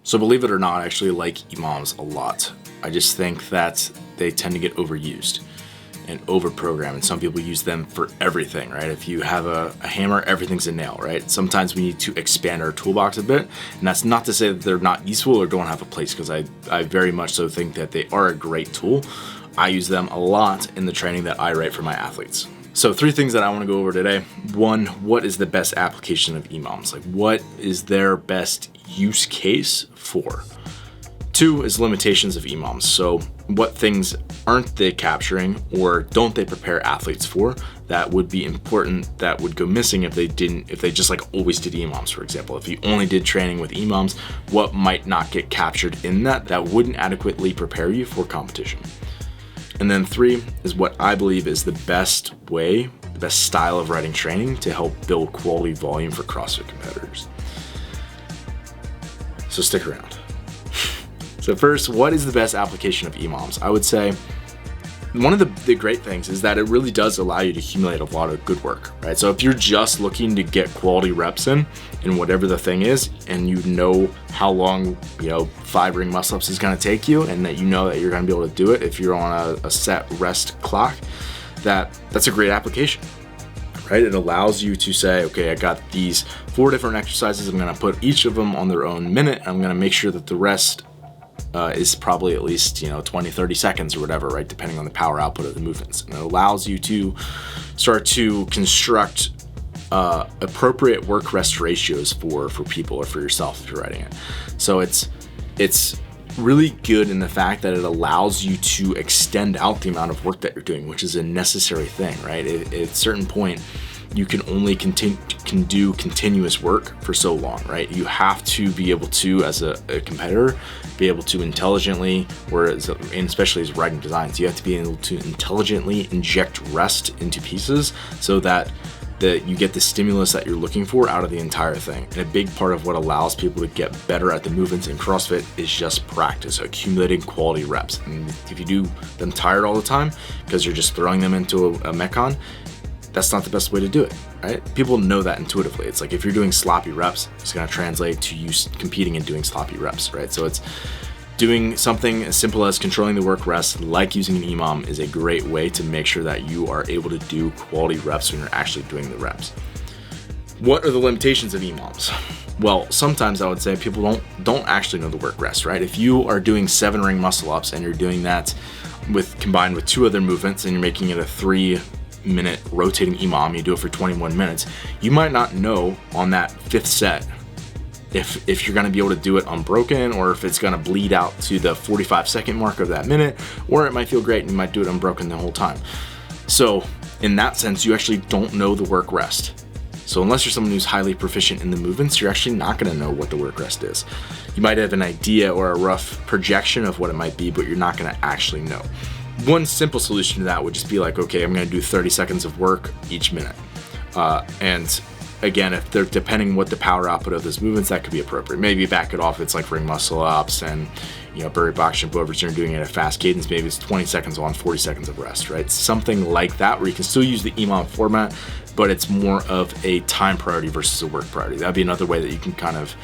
So believe it or not, I actually like EMOMs a lot. I just think that they tend to get overused and overprogrammed, and some people use them for everything, right? If you have a hammer, everything's a nail, right? Sometimes we need to expand our toolbox a bit, and that's not to say that they're not useful or don't have a place, because I very much so think that they are a great tool. I use them a lot in the training that I write for my athletes. So 3 things that I want to go over today. 1, what is the best application of EMOMs? Like, what is their best use case for? 2 is limitations of EMOMs. So what things aren't they capturing or don't they prepare athletes for that would be important, that would go missing if they just like always did EMOMs, for example. If you only did training with EMOMs, what might not get captured in that wouldn't adequately prepare you for competition? And then 3 is what I believe is the best way, the best style of writing training to help build quality volume for CrossFit competitors. So stick around. So first, what is the best application of EMOMs? I would say one of the great things is that it really does allow you to accumulate a lot of good work, right? So if you're just looking to get quality reps in whatever the thing is, and you know how long, 5 ring muscle ups is gonna take you, and that you know that you're gonna be able to do it if you're on a set rest clock, that's a great application, right? It allows you to say, okay, I got these 4 different exercises. I'm gonna put each of them on their own minute. I'm gonna make sure that the rest is probably at least 20, 30 seconds or whatever, right? Depending on the power output of the movements. And it allows you to start to construct appropriate work rest ratios for people or for yourself if you're writing it. So it's really good in the fact that it allows you to extend out the amount of work that you're doing, which is a necessary thing, right? At a certain point, you can only can do continuous work for so long, right? You have to be able to, as a competitor, be able to intelligently, and especially as writing designs, you have to be able to intelligently inject rest into pieces so that you get the stimulus that you're looking for out of the entire thing. And a big part of what allows people to get better at the movements in CrossFit is just practice, accumulating quality reps. And if you do them tired all the time because you're just throwing them into a Metcon, that's not the best way to do it, right? People know that intuitively. It's like if you're doing sloppy reps, it's gonna translate to you competing and doing sloppy reps, right? So it's doing something as simple as controlling the work rest, like using an EMOM, is a great way to make sure that you are able to do quality reps when you're actually doing the reps. What are the limitations of EMOMs? Well, sometimes I would say people don't actually know the work rest, right? If you are doing 7 ring muscle ups and you're doing that combined with 2 other movements and you're making it a 3-minute rotating EMOM, you do it for 21 minutes, you might not know on that 5th set if you're gonna be able to do it unbroken, or if it's gonna bleed out to the 45-second mark of that minute, or it might feel great and you might do it unbroken the whole time. So in that sense, you actually don't know the work rest. So unless you're someone who's highly proficient in the movements, you're actually not gonna know what the work rest is. You might have an idea or a rough projection of what it might be, but you're not gonna actually know. One simple solution to that would just be like, okay, I'm gonna do 30 seconds of work each minute. And again, if they're depending what the power output of those movements, that could be appropriate. Maybe back it off, it's like ring muscle ups and Burpee box jump overs, you're doing it at a fast cadence, maybe it's 20 seconds on, 40 seconds of rest, right? Something like that where you can still use the EMOM format, but it's more of a time priority versus a work priority. That'd be another way that you can kind of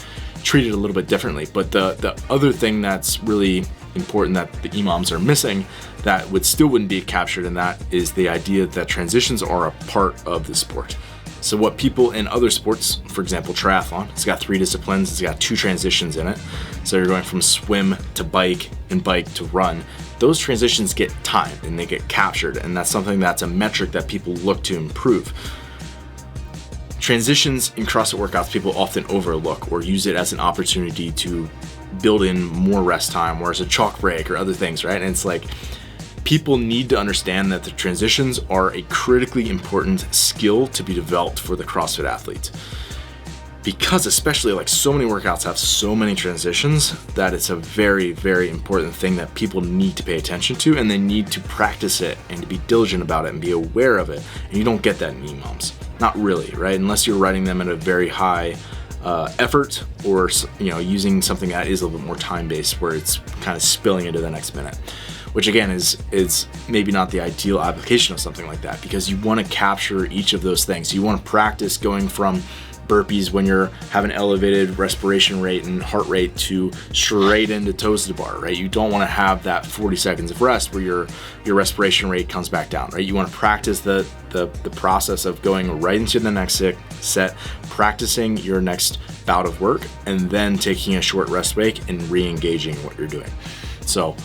treat it a little bit differently. But the other thing that's really important that the EMOMs are missing that wouldn't be captured in that is the idea that transitions are a part of the sport. So what people in other sports, for example, triathlon, it's got 3 disciplines, it's got 2 transitions in it. So you're going from swim to bike and bike to run. Those transitions get timed and they get captured, and that's something that's a metric that people look to improve. Transitions in CrossFit workouts, people often overlook or use it as an opportunity to build in more rest time, or as a chalk break or other things, right? And it's like, people need to understand that the transitions are a critically important skill to be developed for the CrossFit athlete. Because especially like so many workouts have so many transitions that it's a very, very important thing that people need to pay attention to, and they need to practice it and to be diligent about it and be aware of it. And you don't get that in EMOMs. Not really, right? Unless you're writing them at a very high effort, or using something that is a little bit more time-based where it's kind of spilling into the next minute. Which again is maybe not the ideal application of something like that, because you want to capture each of those things. You want to practice going from burpees when you're having elevated respiration rate and heart rate to straight into toes to the bar, right? You don't want to have that 40 seconds of rest where your respiration rate comes back down, right? You want to practice the process of going right into the next set, practicing your next bout of work, and then taking a short rest break and re-engaging what you're doing. So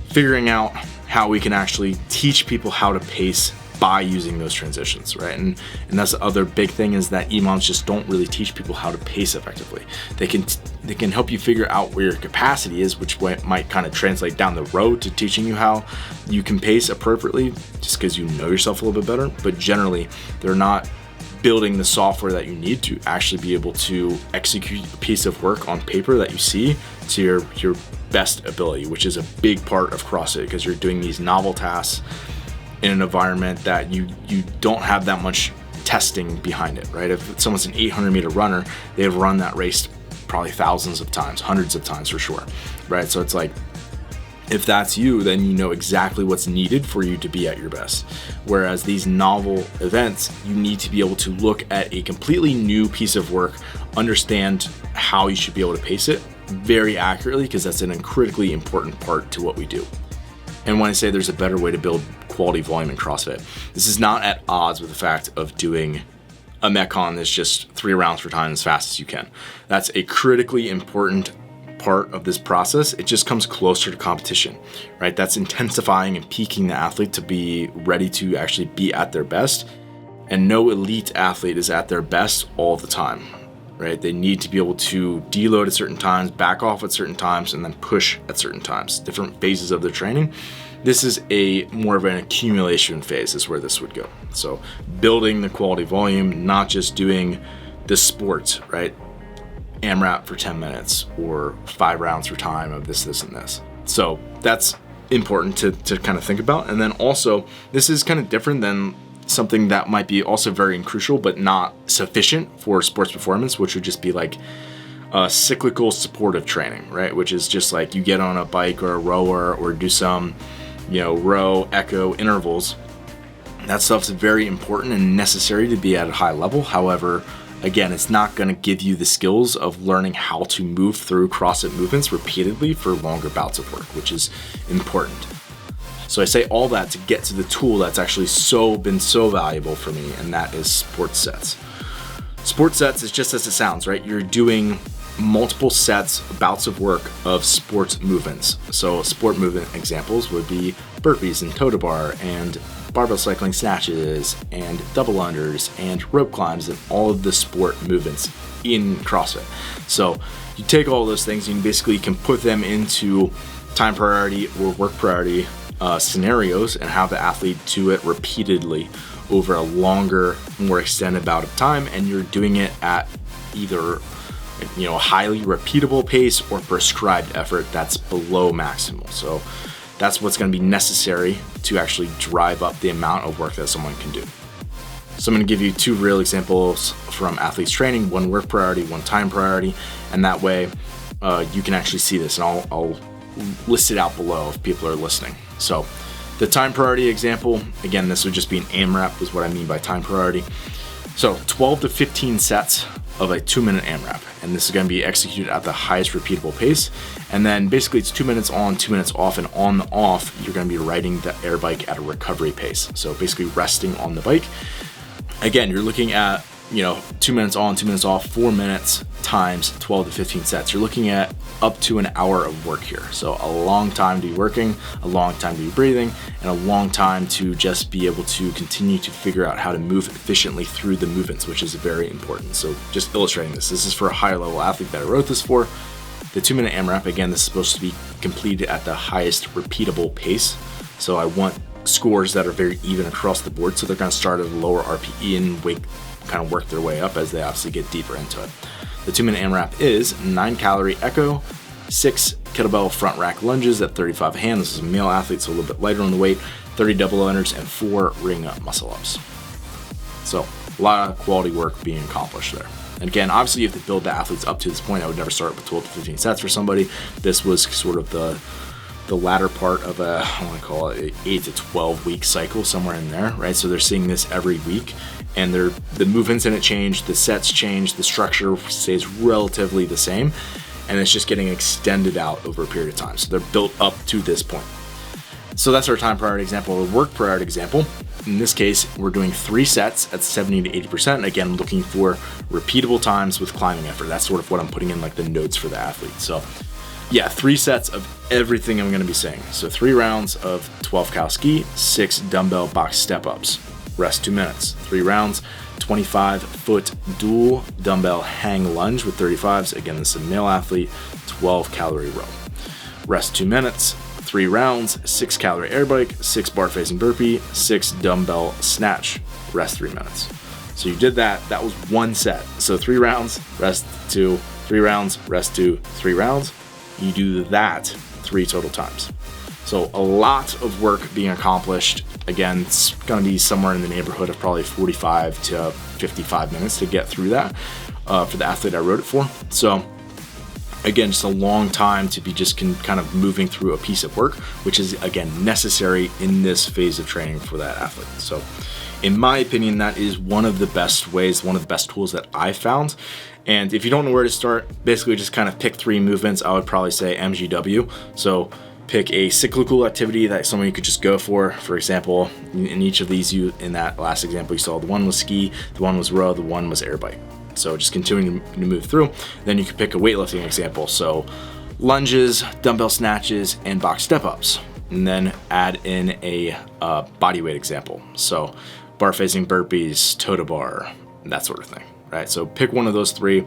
figuring out how we can actually teach people how to pace by using those transitions, right? And that's the other big thing, is that EMOMs just don't really teach people how to pace effectively. They can help you figure out where your capacity is, which might kind of translate down the road to teaching you how you can pace appropriately, just because you know yourself a little bit better. But generally, they're not building the software that you need to actually be able to execute a piece of work on paper that you see to your best ability, which is a big part of CrossFit, because you're doing these novel tasks in an environment that you don't have that much testing behind it, right? If someone's an 800-meter runner, they've run that race probably thousands of times, hundreds of times for sure, right? So it's like, if that's you, then you know exactly what's needed for you to be at your best. Whereas these novel events, you need to be able to look at a completely new piece of work, understand how you should be able to pace it very accurately, because that's a critically important part to what we do. And when I say there's a better way to build quality volume in CrossFit, this is not at odds with the fact of doing a Metcon that's just 3 rounds per time as fast as you can. That's a critically important part of this process. It just comes closer to competition, right? That's intensifying and peaking the athlete to be ready to actually be at their best. And no elite athlete is at their best all the time, right? They need to be able to deload at certain times, back off at certain times, and then push at certain times, different phases of their training. This is a more of an accumulation phase is where this would go. So building the quality volume, not just doing the sport, right? AMRAP for 10 minutes or 5 rounds for time of this, and this. So that's important to kind of think about. And then also, this is kind of different than something that might be also very crucial but not sufficient for sports performance, which would just be like cyclical supportive training, right? Which is just like you get on a bike or a rower or do some, row, echo intervals. That stuff's very important and necessary to be at a high level. However, again, it's not going to give you the skills of learning how to move through CrossFit movements repeatedly for longer bouts of work, which is important. So I say all that to get to the tool that's actually been so valuable for me, and that is sports sets. Sports sets is just as it sounds, right? You're doing multiple sets, bouts of work of sports movements. So sport movement examples would be burpees and toe to bar and barbell cycling snatches and double unders and rope climbs and all of the sport movements in CrossFit. So you take all those things and you basically can put them into time priority or work priority scenarios and have the athlete do it repeatedly over a longer, more extended bout of time, and you're doing it at either a highly repeatable pace or prescribed effort that's below maximal. So that's what's going to be necessary to actually drive up the amount of work that someone can do. So I'm going to give you 2 real examples from athletes training, one work priority, one time priority, and that way you can actually see this, and I'll list it out below if people are listening. So the time priority example, again, this would just be an AMRAP is what I mean by time priority. So 12 to 15 sets of a 2-minute AMRAP, and this is going to be executed at the highest repeatable pace. And then basically it's 2 minutes on, 2 minutes off, and on the off, you're going to be riding the air bike at a recovery pace. So basically resting on the bike. Again, you're looking at 2 minutes on, 2 minutes off, 4 minutes times 12 to 15 sets. You're looking at up to an hour of work here. So a long time to be working, a long time to be breathing, and a long time to just be able to continue to figure out how to move efficiently through the movements, which is very important. So just illustrating this is for a higher level athlete that I wrote this for. The 2-minute AMRAP, again, this is supposed to be completed at the highest repeatable pace. So I want scores that are very even across the board. So they're going to start at a lower RPE and kind of work their way up as they obviously get deeper into it. The 2-minute AMRAP is 9 calorie echo, 6 kettlebell front rack lunges at 35 a hand. This is a male athlete, so a little bit lighter on the weight, 30 double unders, and 4 ring muscle ups. So a lot of quality work being accomplished there. And again, obviously you have to build the athletes up to this point. I would never start with 12 to 15 sets for somebody. This was sort of the the latter part of I want to call it an 8 to 12 week cycle, somewhere in there, right? So they're seeing this every week, and the movements in it change, the sets change, the structure stays relatively the same, and it's just getting extended out over a period of time. So they're built up to this point. So that's our time priority example, or work priority example. In this case, we're doing 3 sets at 70 to 80%. Again, looking for repeatable times with climbing effort. That's sort of what I'm putting in like the notes for the athlete. So yeah, 3 sets of everything I'm gonna be saying. So 3 rounds of 12 cal ski, 6 dumbbell box step ups, rest 2 minutes. 3 rounds, 25-foot dual dumbbell hang lunge with 35s. Again, this is a male athlete, 12 calorie row. Rest 2 minutes. 3 rounds, 6 calorie air bike, 6 bar facing burpee, 6 dumbbell snatch, rest 3 minutes. So you did that, that was 1 set. So 3 rounds, rest 2, 3 rounds, rest 2, 3 rounds. You do that 3 total times. So a lot of work being accomplished. Again, it's gonna be somewhere in the neighborhood of probably 45 to 55 minutes to get through that for the athlete I wrote it for. So again, just a long time to be just kind of moving through a piece of work, which is again necessary in this phase of training for that athlete. So in my opinion, that is one of the best ways, one of the best tools that I found. And if you don't know where to start, basically just kind of pick 3 movements. I would probably say MGW. So pick a cyclical activity that someone you could just go for. For example, in each of these, in that last example you saw, the one was ski, the one was row, the one was air bike. So just continuing to move through. Then you can pick a weightlifting example. So lunges, dumbbell snatches, and box step ups. And then add in a body weight example. So bar facing burpees, toe to bar, that sort of thing, right? So pick one of those 3,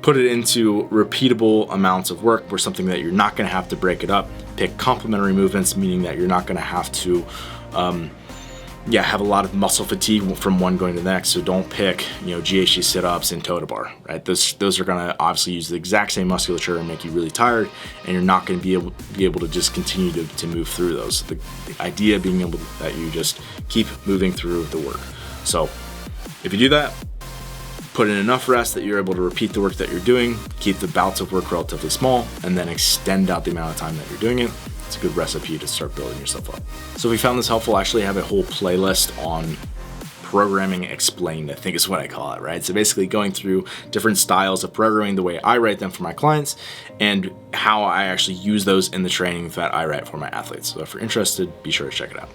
put it into repeatable amounts of work, or something that you're not gonna have to break it up. Pick complementary movements, meaning that you're not gonna have to have a lot of muscle fatigue from one going to the next. So don't pick, GHD sit-ups and toe to bar, right? Those are gonna obviously use the exact same musculature and make you really tired, and you're not gonna be able to just continue to move through those. The idea being able that you just keep moving through the work. So if you do that, put in enough rest that you're able to repeat the work that you're doing, keep the bouts of work relatively small, and then extend out the amount of time that you're doing it. It's a good recipe to start building yourself up. So if you found this helpful, I actually have a whole playlist on programming explained, I think is what I call it, right? So basically going through different styles of programming, the way I write them for my clients, and how I actually use those in the training that I write for my athletes. So if you're interested, be sure to check it out.